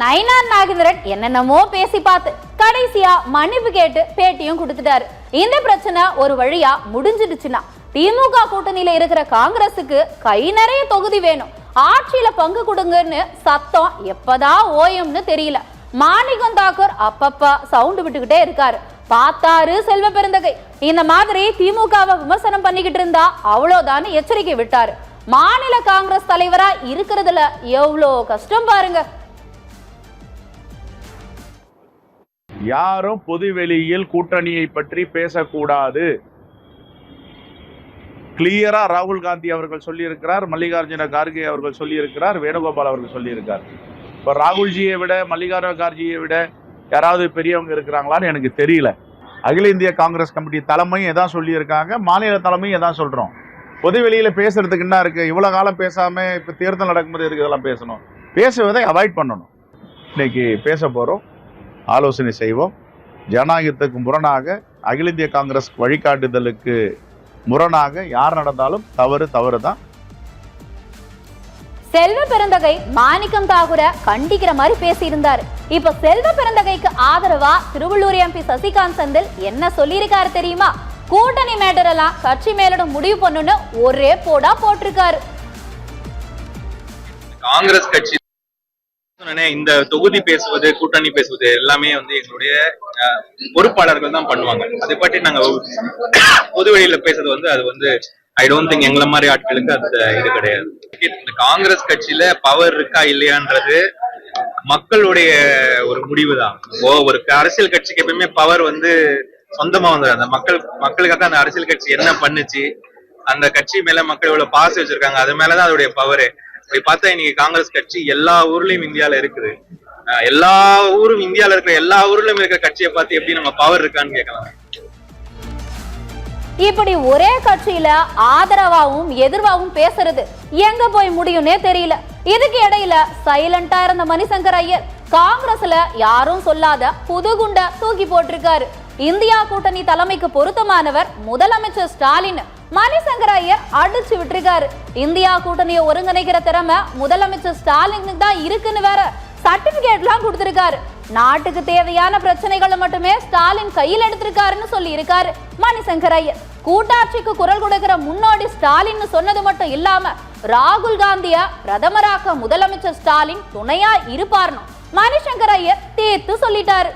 நயினார் நாகேந்திரன் என்னென்னமோ பேசி பார்த்து கடைசியா மன்னிப்பு கேட்டு பேட்டியும் கொடுத்துட்டாரு. இந்த பிரச்சனை ஒரு வழியா முடிஞ்சிடுச்சுன்னா திமுக கூட்டணியில இருக்கிற காங்கிரசுக்கு கை நிறைய தொகுதி வேணும், ஆட்சியில பங்கு கொடுங்கன்னு சத்தம் எப்பதான் ஓயும்னு தெரியல. மாணிக்கம் தாக்கூர் அப்பப்ப சவுண்ட் விட்டுக்கிட்டே இருக்காரு. பார்த்தாரு செல்வ பெருந்தகை. இந்த மாதிரி திமுகவை விமர்சனம் பண்ணிக்கிட்டு இருந்தா அவ்வளவுதான் எச்சரிக்கை விட்டாரு. மாநில காங்கிரஸ் தலைவரா இருக்கிறதுல எவ்வளோ கஷ்டம் பாருங்க. யாரும் பொதுவெளியில் கூட்டணியை பற்றி பேசக்கூடாது. கிளியரா ராகுல் காந்தி அவர்கள் சொல்லியிருக்கிறார், மல்லிகார்ஜுன கார்கே அவர்கள் சொல்லியிருக்கிறார், வேணுகோபால் அவர்கள் சொல்லியிருக்கார். இப்போ ராகுல்ஜியை விட மல்லிகார்ஜுன கார்கேயை விட யாராவது பெரியவங்க இருக்கிறாங்களான்னு எனக்கு தெரியல. அகில இந்திய காங்கிரஸ் கமிட்டி தலைமையும் எதான் சொல்லியிருக்காங்க, மாநில தலைமையும் எதான் சொல்றோம். பொதுவெளியில பேசுறதுக்கு என்ன இருக்கு? இவ்வளவு காலம் பேசாம இப்ப தேர்தல் நடக்கும்போது எதுக்கு இதெல்லாம் பேசணும்? பேசுவதை அவாய்ட் பண்ணணும். இன்னைக்கு பேச போறோம், ஆலோசனை செய்வோம். ஜனநாயகத்துக்கு முரணாக, அகில இந்திய காங்கிரஸ் வழிகாட்டுதலுக்கு முரணாக யார் நடந்தாலும் தவறு தான். செல்வ பெருந்தகை மாணிக்கம் தாகூரை கண்டிக்கிற மாதிரி பேசியிருந்தாரு. இப்ப செல்வ பெருந்தகைக்கு ஆதரவா திருவள்ளூர் எம்பி சசிகாந்த் செந்தில் என்ன சொல்லியிருக்காரு தெரியுமா? கூட்டணி மேட்டர் எல்லாம் கட்சி மேலிட முடிவு பண்ணுன்னு ஒரே போடா போட்டிருக்காரு. காங்கிரஸ் கட்சி இந்த தொகுதி பேசுவது, கூட்டணி பேசுவது எல்லாமே எங்களுடைய பொறுப்பாளர்கள் தான் பண்ணுவாங்க. அதை பற்றி நாங்க பொதுவெளியில பேசுறது அது ஐ டோன்ட் திங்க் எங்களை மாதிரி ஆட்களுக்கு அது இது கிடையாது. இந்த காங்கிரஸ் கட்சியில பவர் இருக்கா இல்லையான்றது மக்களுடைய ஒரு முடிவு தான். ஒரு அரசியல் கட்சிக்கு எப்பயுமே பவர் சொந்தமா வந்துடும். அந்த மக்களுக்காக அந்த அரசியல் கட்சி என்ன பண்ணுச்சு, அந்த கட்சி மேல மக்கள் எவ்வளவு பாசம் வச்சிருக்காங்க, அது மேலதான் அதோடைய பவரு. அப்படி பார்த்தா இன்னைக்கு காங்கிரஸ் கட்சி எல்லா ஊர்லயும் இந்தியால இருக்குது. எல்லா ஊரும் இந்தியால இருக்கிற எல்லா ஊர்லயும் இருக்கிற கட்சியை பார்த்து எப்படி நம்ம பவர் இருக்கான்னு கேட்கலாம். இப்படி ஒரே கட்சியில ஆதரவாவும் எதிர்வாவும் பேசுறது எங்க போய் முடியும்னே தெரியல. இதுக்கு இடையில சைலண்டா இருந்த மணிசங்கர் ஐயர் காங்கிரஸ்ல யாரும் சொல்லாத புதுகுண்ட தூக்கி போட்டிருக்காரு. இந்தியா கூட்டணி தலைமைக்கு பொருத்தமானவர் முதலமைச்சர் ஸ்டாலின். மணிசங்கர் ஐயர் அடிச்சு விட்டுருக்காரு. இந்தியா கூட்டணியை ஒருங்கிணைக்கிற திறமை முதலமைச்சர் ஸ்டாலினுக்கு தான் இருக்குன்னு வேற சர்டிபிகேட் எல்லாம் கொடுத்திருக்காரு. நாட்டுக்கு தேவையான பிரச்சனைகளை மட்டுமே ஸ்டாலின் கையில் எடுத்திருக்காருன்னு சொல்லி இருக்காரு மணிசங்கர் ஐயர். கூட்டாட்சிக்கு குரல் கொடுக்கிற முன்னோடி ஸ்டாலின் சொன்னது மட்டும் இல்லாம ராகுல் காந்திய பிரதமராக்க முதலமைச்சர் ஸ்டாலின் துணையா இருப்பார்னு மணிசங்கர் ஐயர் தீர்த்து சொல்லிட்டாரு.